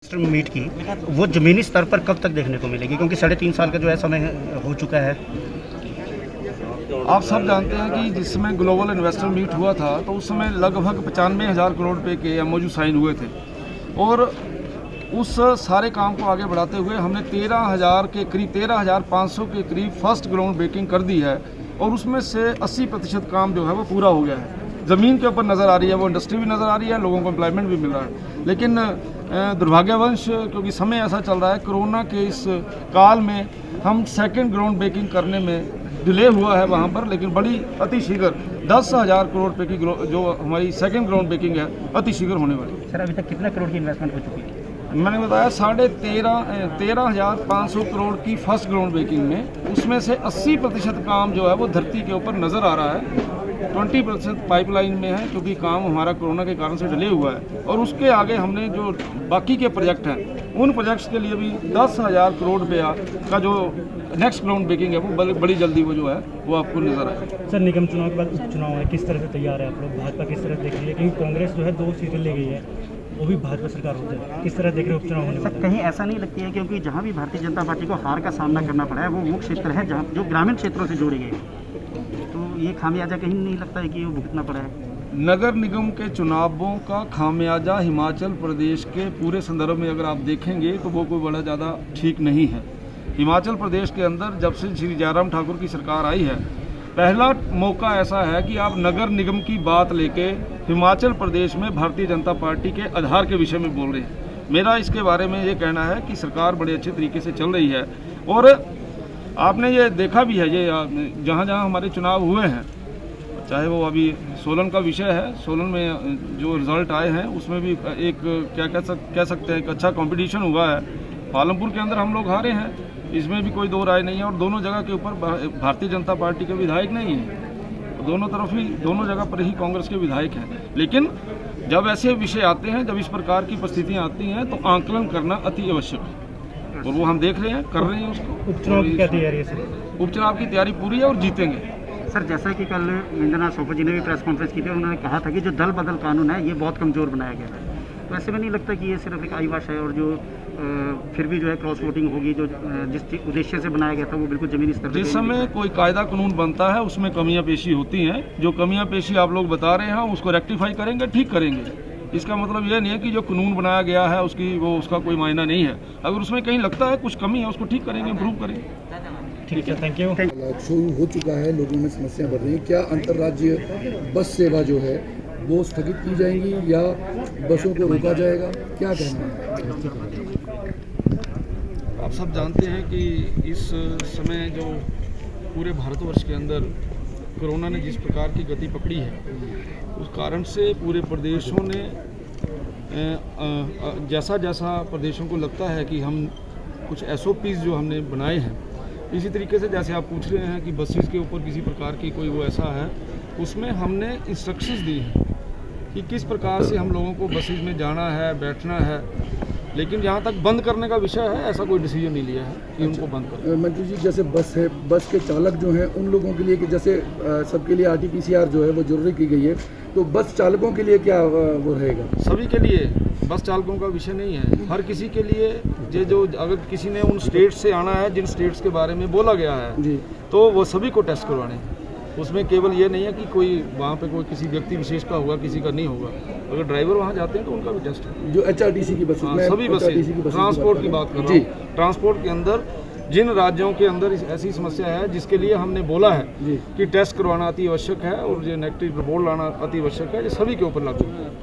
Investor meet की, वो ज़मीनी स्तर पर कब तक देखने को मिलेगी? क्योंकि 3.5 साल का जो है समय हो चुका है। आप सब जानते हैं कि जिस समय ग्लोबल इन्वेस्टर मीट हुआ था तो उस समय लगभग 95,000 करोड़ रुपए के MOU साइन हुए थे और उस सारे काम को आगे बढ़ाते हुए हमने 13,000 के करीब 13,500 के करीब फर्स्ट ग्राउंड ब्रेकिंग कर दी है और उसमें से 80% काम जो है वो पूरा हो गया है। ज़मीन के ऊपर नज़र आ रही है, वो इंडस्ट्री भी नज़र आ रही है, लोगों को एम्प्लॉयमेंट भी मिल रहा है। लेकिन दुर्भाग्यवश क्योंकि समय ऐसा चल रहा है, कोरोना के इस काल में हम सेकेंड ग्राउंड ब्रेकिंग करने में डिले हुआ है वहाँ पर, लेकिन बड़ी अतिशीघ्र 10,000 करोड़ रुपये की जो हमारी सेकेंड ग्राउंड ब्रेकिंग है अतिशीघ्र होने वाली है। सर, अभी तक कितना करोड़ की इन्वेस्टमेंट हो चुकी है? मैंने बताया 13,500 करोड़ की फर्स्ट ग्राउंड ब्रेकिंग में, उसमें से 80% काम जो है वो धरती के ऊपर नज़र आ रहा है, 20% पाइपलाइन में है क्योंकि काम हमारा कोरोना के कारण से डिले हुआ है और उसके आगे हमने जो बाकी के प्रोजेक्ट हैं उन प्रोजेक्ट्स के लिए भी 10,000 करोड़ रुपया का जो नेक्स्ट ग्राउंड ब्रेकिंग है वो बड़ी जल्दी वो जो है वो आपको नजर आएगा। सर, निगम चुनाव के बाद उपचुनाव है, किस तरह से तैयार है आप लोग? भाजपा किस तरह देख रही है? क्योंकि कांग्रेस जो है 2 सीटें ले गई है, वो भी भाजपा सरकार हो जाए, किस तरह देख रहे हो उपचुनाव होने सर, कहीं ऐसा नहीं लगती है क्योंकि जहाँ भी भारतीय जनता पार्टी को हार का सामना करना पड़ा है वो वो क्षेत्र है जहाँ जो ग्रामीण क्षेत्रों से जोड़े गए, तो ये खामियाजा कहीं नहीं लगता है कि वो भुगतना पड़ा है? नगर निगम के चुनावों का खामियाजा हिमाचल प्रदेश के पूरे संदर्भ में अगर आप देखेंगे तो वो कोई बड़ा ज़्यादा ठीक नहीं है। हिमाचल प्रदेश के अंदर जब से श्री जयराम ठाकुर की सरकार आई है, पहला मौका ऐसा है कि आप नगर निगम की बात लेके हिमाचल प्रदेश में भारतीय जनता पार्टी के आधार के विषय में बोल रहे हैं। मेरा इसके बारे में ये कहना है कि सरकार बड़े अच्छे तरीके से चल रही है और आपने ये देखा भी है, ये जहाँ जहाँ हमारे चुनाव हुए हैं, चाहे वो अभी सोलन का विषय है, सोलन में जो रिजल्ट आए हैं उसमें भी एक कह सकते हैं एक अच्छा कंपटीशन हुआ है। पालमपुर के अंदर हम लोग हारे हैं, इसमें भी कोई दो राय नहीं है और दोनों जगह के ऊपर भारतीय जनता पार्टी के विधायक नहीं है, दोनों जगह पर ही कांग्रेस के विधायक हैं। लेकिन जब ऐसे विषय आते हैं, जब इस प्रकार की परिस्थितियाँ आती हैं तो आंकलन करना अति आवश्यक है और वो हम देख रहे हैं, कर रहे हैं उसको। उपचुनाव की क्या तैयारी है सर? उपचुनाव की तैयारी पूरी है और जीतेंगे। सर, जैसा कि कल इंद्रनाथ सोफा जी ने भी प्रेस कॉन्फ्रेंस की थी, उन्होंने कहा था कि जो दल बदल कानून है ये बहुत कमज़ोर बनाया गया है, तो ऐसे में नहीं लगता कि ये सिर्फ एक आईवाश है और जो फिर भी जो है क्रॉस वोटिंग होगी, जो जिस उद्देश्य से बनाया गया था वो बिल्कुल ज़मीनी स्तर पर? जिस समय कोई कायदा कानून बनता है उसमें कमियां पेशी होती हैं, जो कमियां पेशी आप लोग बता रहे हैं उसको रेक्टिफाई करेंगे, ठीक करेंगे। इसका मतलब ये नहीं है कि जो कानून बनाया गया है उसका कोई मायना नहीं है। अगर उसमें कहीं लगता है कुछ कमी है उसको ठीक करेंगे, इम्प्रूव करेंगे। ठीक है, थैंक यू। शुरू हो चुका है, लोगों में समस्याएं बढ़ रही हैं। क्या अंतर्राज्यीय बस सेवा जो है वो स्थगित की जाएंगी या बसों को रोका जाएगा, क्या कहना है? आप सब जानते हैं कि इस समय जो पूरे भारतवर्ष के अंदर कोरोना ने जिस प्रकार की गति पकड़ी है, उस कारण से पूरे प्रदेशों ने जैसा जैसा प्रदेशों को लगता है कि हम कुछ SOPs जो हमने बनाए हैं, इसी तरीके से जैसे आप पूछ रहे हैं कि बसेस के ऊपर किसी प्रकार की कोई वो ऐसा है, उसमें हमने इंस्ट्रक्शंस दी हैं कि किस प्रकार से हम लोगों को बसेस में जाना है, बैठना है। लेकिन जहाँ तक बंद करने का विषय है, ऐसा कोई डिसीजन नहीं लिया है कि उनको बंद करें। मंत्री जी, जैसे बस है, बस के चालक जो हैं उन लोगों के लिए कि जैसे सबके लिए RT-PCR जो है वो जरूरी की गई है, तो बस चालकों के लिए क्या वो रहेगा? सभी के लिए, बस चालकों का विषय नहीं है, हर किसी के लिए। ये जो अगर किसी ने उन स्टेट से आना है जिन स्टेट्स के बारे में बोला गया है जी, तो वो सभी को टेस्ट करवाने हैं। उसमें केवल ये नहीं है कि कोई वहाँ पे कोई किसी व्यक्ति विशेष का होगा, किसी का नहीं होगा। अगर ड्राइवर वहाँ जाते हैं तो उनका भी टेस्ट है। जो HRTC की बसें, सभी बसें, ट्रांसपोर्ट की बात कर रहा हूँ। ट्रांसपोर्ट के अंदर जिन राज्यों के अंदर ऐसी समस्या है जिसके लिए हमने बोला है कि टेस्ट करवाना अति आवश्यक है और जो नेगेटिव रिपोर्ट लाना अति आवश्यक है, ये सभी के ऊपर लागू है।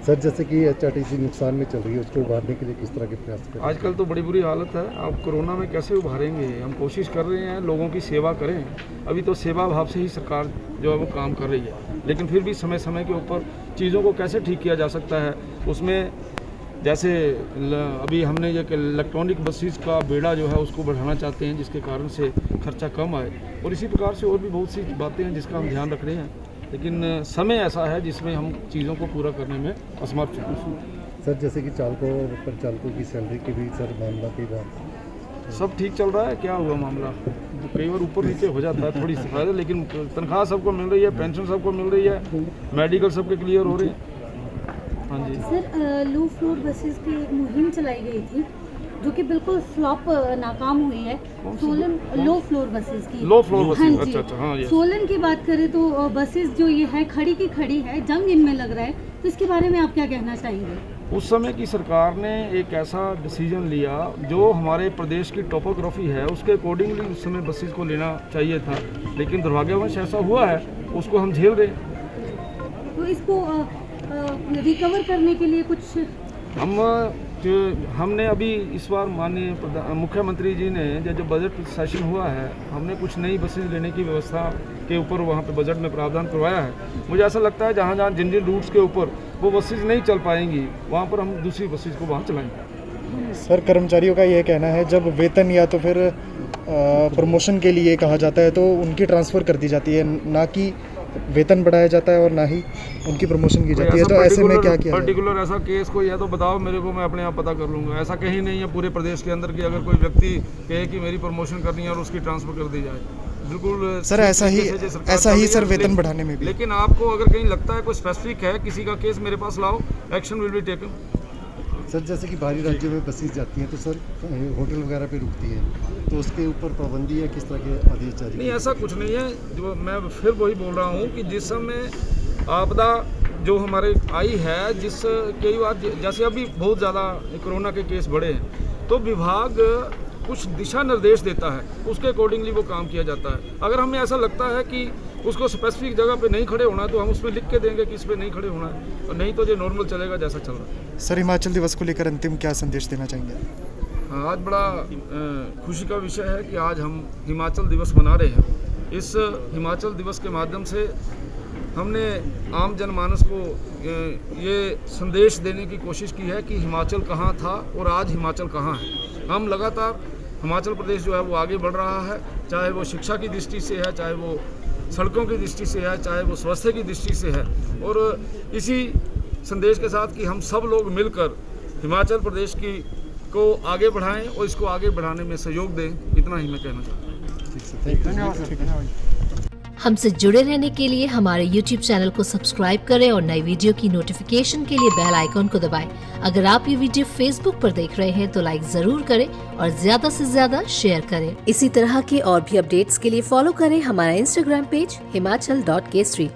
सर, जैसे कि HRTC नुकसान में चल रही है, उसको उभारने के लिए किस तरह के प्रयास करें? आजकल तो बड़ी बुरी हालत है, आप कोरोना में कैसे उभारेंगे? हम कोशिश कर रहे हैं लोगों की सेवा करें। अभी तो सेवा भाव से ही सरकार जो है वो काम कर रही है, लेकिन फिर भी समय समय के ऊपर चीज़ों को कैसे ठीक किया जा सकता है, उसमें जैसे अभी हमने ये इलेक्ट्रॉनिक बसेस का बेड़ा जो है उसको बढ़ाना चाहते हैं जिसके कारण से खर्चा कम आए, और इसी प्रकार से और भी बहुत सी बातें हैं जिसका हम ध्यान रख रहे हैं। लेकिन समय ऐसा है जिसमें हम चीज़ों को पूरा करने में असमर्थ हैं। सर, जैसे कि चालकों और परिचालकों की सैलरी की भी सर मामला कई बार सब ठीक चल रहा है। क्या हुआ मामला? कई बार ऊपर नीचे हो जाता है, थोड़ी सी फायदा, लेकिन तनख्वाह सबको मिल रही है, पेंशन सबको मिल रही है, मेडिकल सबके क्लियर हो रहे हैं। हाँ जी। सर लो फ्लोर बसेस की एक मुहिम चलाई गई थी जो कि बिल्कुल फ्लॉप नाकाम हुई है। सोलन लो फ्लोर बसेस की। लो फ्लोर बसेस, हाँ जी। अच्छा अच्छा, हाँ ये सोलन की बात करें तो बसेस जो ये है खड़ी की खड़ी है, जंग इनमें लग रहा है, तो इसके बारे में आप क्या कहना चाहेंगे? उस समय की सरकार ने एक ऐसा डिसीजन लिया जो हमारे प्रदेश की टोपोग्राफी है उसके अकॉर्डिंगली उस समय बसेस को लेना चाहिए था, लेकिन दुर्भाग्यवश ऐसा हुआ है, उसको हम झेल रहे हैं। तो इसको रिकवर करने के लिए कुछ हमने अभी इस बार माननीय मुख्यमंत्री जी ने जो बजट सेशन हुआ है, हमने कुछ नई बसेज लेने की व्यवस्था के ऊपर वहाँ पे बजट में प्रावधान करवाया है। मुझे ऐसा लगता है जहाँ जिन रूट्स के ऊपर वो बसेज नहीं चल पाएंगी वहाँ पर हम दूसरी बसेज को वहाँ चलाएंगे। सर कर्मचारियों का यह कहना है जब वेतन या तो फिर प्रमोशन के लिए कहा जाता है तो उनकी ट्रांसफ़र कर दी जाती है, ना कि वेतन बढ़ाया जाता है और ना ही उनकी प्रमोशन की जाती है। तो ऐसे में क्या किया पर्टिकुलर ऐसा केस कोई है तो बताओ मेरे को, मैं अपने आप पता कर लूँगा। ऐसा कहीं नहीं है पूरे प्रदेश के अंदर कि अगर कोई व्यक्ति कहे कि मेरी प्रमोशन करनी है और उसकी ट्रांसफ़र कर दी जाए। बिल्कुल सर ऐसा ही सर वेतन बढ़ाने में भी। लेकिन आपको अगर कहीं लगता है कोई स्पेसिफिक है किसी का केस, मेरे पास लाओ, action will be taken. Sir जैसे कि बाहरी राज्यों में बसेस जाती हैं तो सर होटल वगैरह पे रुकती है, तो उसके ऊपर पाबंदी है, किस तरह के आदेश जारी? नहीं, ऐसा कुछ नहीं है। जो मैं फिर वही बोल रहा हूँ कि जिस समय आपदा जो हमारे आई है, जिस कई बार जैसे अभी बहुत ज़्यादा कोरोना के केस बढ़े हैं, तो विभाग कुछ दिशा निर्देश देता है, उसके अकॉर्डिंगली वो काम किया जाता है। अगर हमें ऐसा लगता है कि उसको स्पेसिफिक जगह पे नहीं खड़े होना है तो हम उसमें लिख के देंगे कि इस पे नहीं खड़े होना है, और नहीं तो ये नॉर्मल चलेगा जैसा चल रहा है। सर हिमाचल दिवस को लेकर अंतिम क्या संदेश देना चाहेंगे? हाँ, आज बड़ा खुशी का विषय है कि आज हम हिमाचल दिवस मना रहे हैं। इस हिमाचल दिवस के माध्यम से हमने आम जनमानस को ये संदेश देने की कोशिश की है कि हिमाचल कहाँ था और आज हिमाचल कहाँ है। हम लगातार हिमाचल प्रदेश जो है वो आगे बढ़ रहा है, चाहे वो शिक्षा की दृष्टि से है, चाहे वो सड़कों की दृष्टि से है, चाहे वो स्वास्थ्य की दृष्टि से है। और इसी संदेश के साथ कि हम सब लोग मिलकर हिमाचल प्रदेश को आगे बढ़ाएं और इसको आगे बढ़ाने में सहयोग दें, इतना ही मैं कहना चाहता हूँ। हमसे जुड़े रहने के लिए हमारे YouTube चैनल को सब्सक्राइब करें और नई वीडियो की नोटिफिकेशन के लिए बेल आइकॉन को दबाएं। अगर आप ये वीडियो Facebook पर देख रहे हैं तो लाइक जरूर करें और ज्यादा से ज्यादा शेयर करें। इसी तरह के और भी अपडेट्स के लिए फॉलो करें हमारा Instagram पेज himachal.kesri।